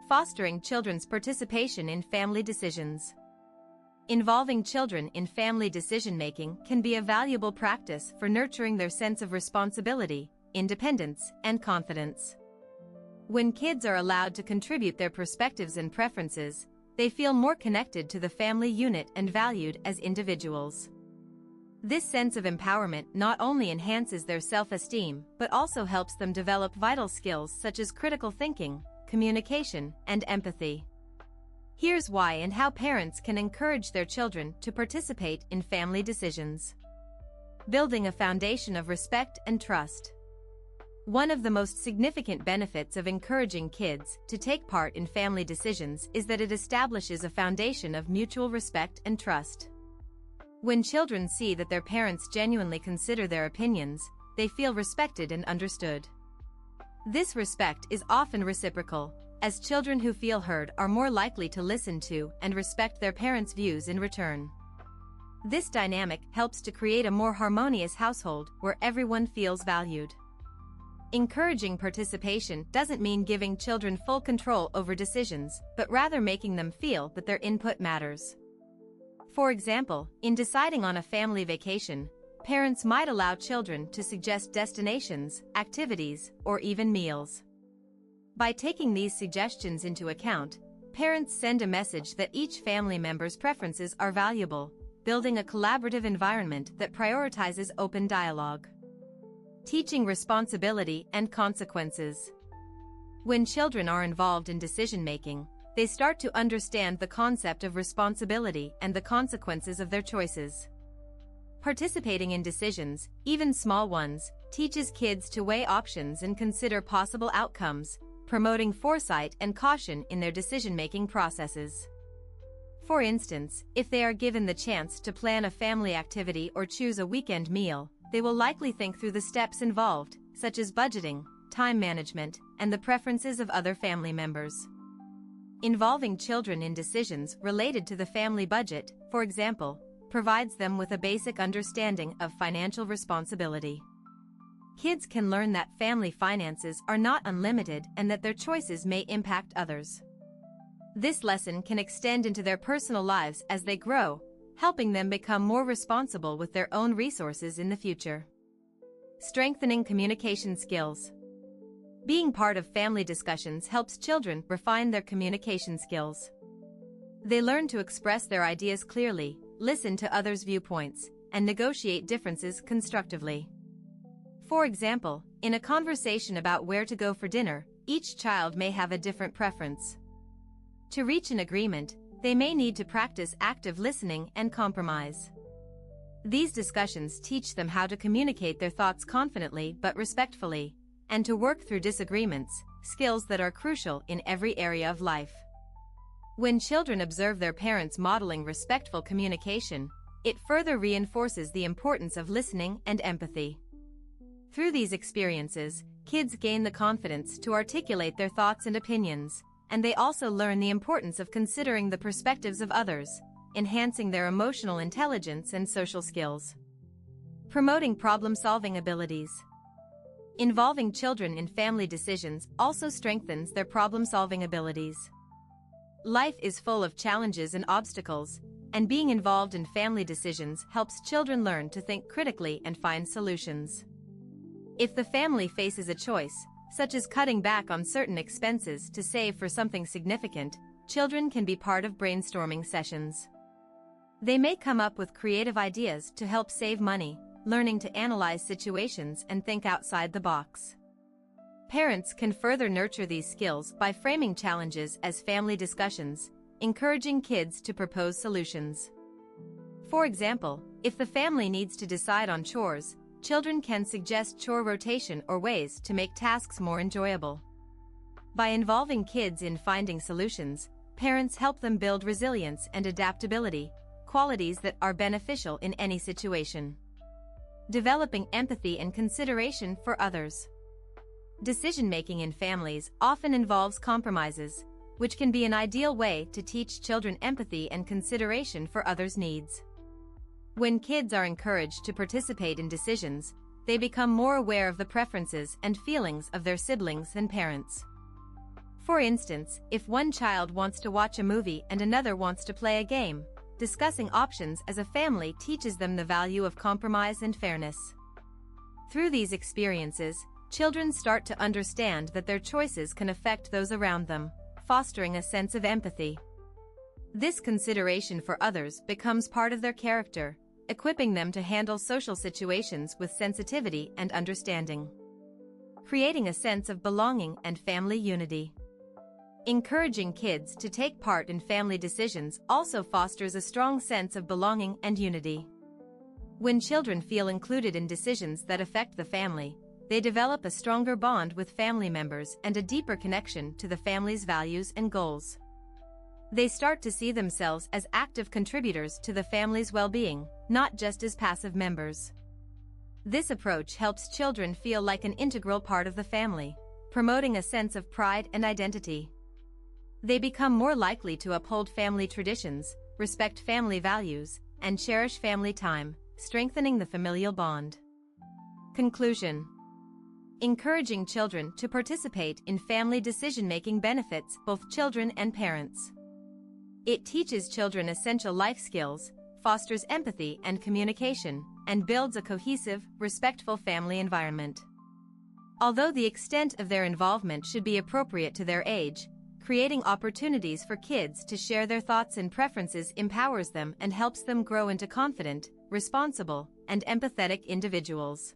Fostering children's participation in family decisions. Involving children in family decision-making can be a valuable practice for nurturing their sense of responsibility, independence, and confidence. When kids are allowed to contribute their perspectives and preferences, they feel more connected to the family unit and valued as individuals. This sense of empowerment not only enhances their self-esteem but also helps them develop vital skills such as critical thinking, communication, and empathy. Here's why and how parents can encourage their children to participate in family decisions. Building a foundation of respect and trust. One of the most significant benefits of encouraging kids to take part in family decisions is that it establishes a foundation of mutual respect and trust. When children see that their parents genuinely consider their opinions, they feel respected and understood. This respect is often reciprocal, as children who feel heard are more likely to listen to and respect their parents' views in return. This dynamic helps to create a more harmonious household where everyone feels valued. Encouraging participation doesn't mean giving children full control over decisions, but rather making them feel that their input matters. For example, in deciding on a family vacation, parents might allow children to suggest destinations, activities, or even meals. By taking these suggestions into account, parents send a message that each family member's preferences are valuable, building a collaborative environment that prioritizes open dialogue. Teaching responsibility and consequences. When children are involved in decision-making, they start to understand the concept of responsibility and the consequences of their choices. Participating in decisions, even small ones, teaches kids to weigh options and consider possible outcomes, promoting foresight and caution in their decision-making processes. For instance, if they are given the chance to plan a family activity or choose a weekend meal, they will likely think through the steps involved, such as budgeting, time management, and the preferences of other family members. Involving children in decisions related to the family budget, for example, provides them with a basic understanding of financial responsibility. Kids can learn that family finances are not unlimited and that their choices may impact others. This lesson can extend into their personal lives as they grow, helping them become more responsible with their own resources in the future. Strengthening communication skills. Being part of family discussions helps children refine their communication skills. They learn to express their ideas clearly, listen to others' viewpoints, and negotiate differences constructively. For example, in a conversation about where to go for dinner, each child may have a different preference. To reach an agreement, they may need to practice active listening and compromise. These discussions teach them how to communicate their thoughts confidently but respectfully, and to work through disagreements, skills that are crucial in every area of life. When children observe their parents modeling respectful communication, it further reinforces the importance of listening and empathy. Through these experiences, kids gain the confidence to articulate their thoughts and opinions, and they also learn the importance of considering the perspectives of others, enhancing their emotional intelligence and social skills. Promoting problem-solving abilities. Involving children in family decisions also strengthens their problem-solving abilities. Life is full of challenges and obstacles, and being involved in family decisions helps children learn to think critically and find solutions. If the family faces a choice, such as cutting back on certain expenses to save for something significant, children can be part of brainstorming sessions. They may come up with creative ideas to help save money, learning to analyze situations and think outside the box. Parents can further nurture these skills by framing challenges as family discussions, encouraging kids to propose solutions. For example, if the family needs to decide on chores, children can suggest chore rotation or ways to make tasks more enjoyable. By involving kids in finding solutions, parents help them build resilience and adaptability, qualities that are beneficial in any situation. Developing empathy and consideration for others. Decision-making in families often involves compromises, which can be an ideal way to teach children empathy and consideration for others' needs. When kids are encouraged to participate in decisions, they become more aware of the preferences and feelings of their siblings and parents. For instance, if one child wants to watch a movie and another wants to play a game, discussing options as a family teaches them the value of compromise and fairness. Through these experiences, children start to understand that their choices can affect those around them, fostering a sense of empathy. This consideration for others becomes part of their character, equipping them to handle social situations with sensitivity and understanding, creating a sense of belonging and family unity. Encouraging kids to take part in family decisions also fosters a strong sense of belonging and unity. When children feel included in decisions that affect the family, they develop a stronger bond with family members and a deeper connection to the family's values and goals. They start to see themselves as active contributors to the family's well-being, not just as passive members. This approach helps children feel like an integral part of the family, promoting a sense of pride and identity. They become more likely to uphold family traditions, respect family values, and cherish family time, strengthening the familial bond. Conclusion: encouraging children to participate in family decision-making benefits both children and parents. It teaches children essential life skills, fosters empathy and communication, and builds a cohesive, respectful family environment. Although the extent of their involvement should be appropriate to their age, creating opportunities for kids to share their thoughts and preferences empowers them and helps them grow into confident, responsible, and empathetic individuals.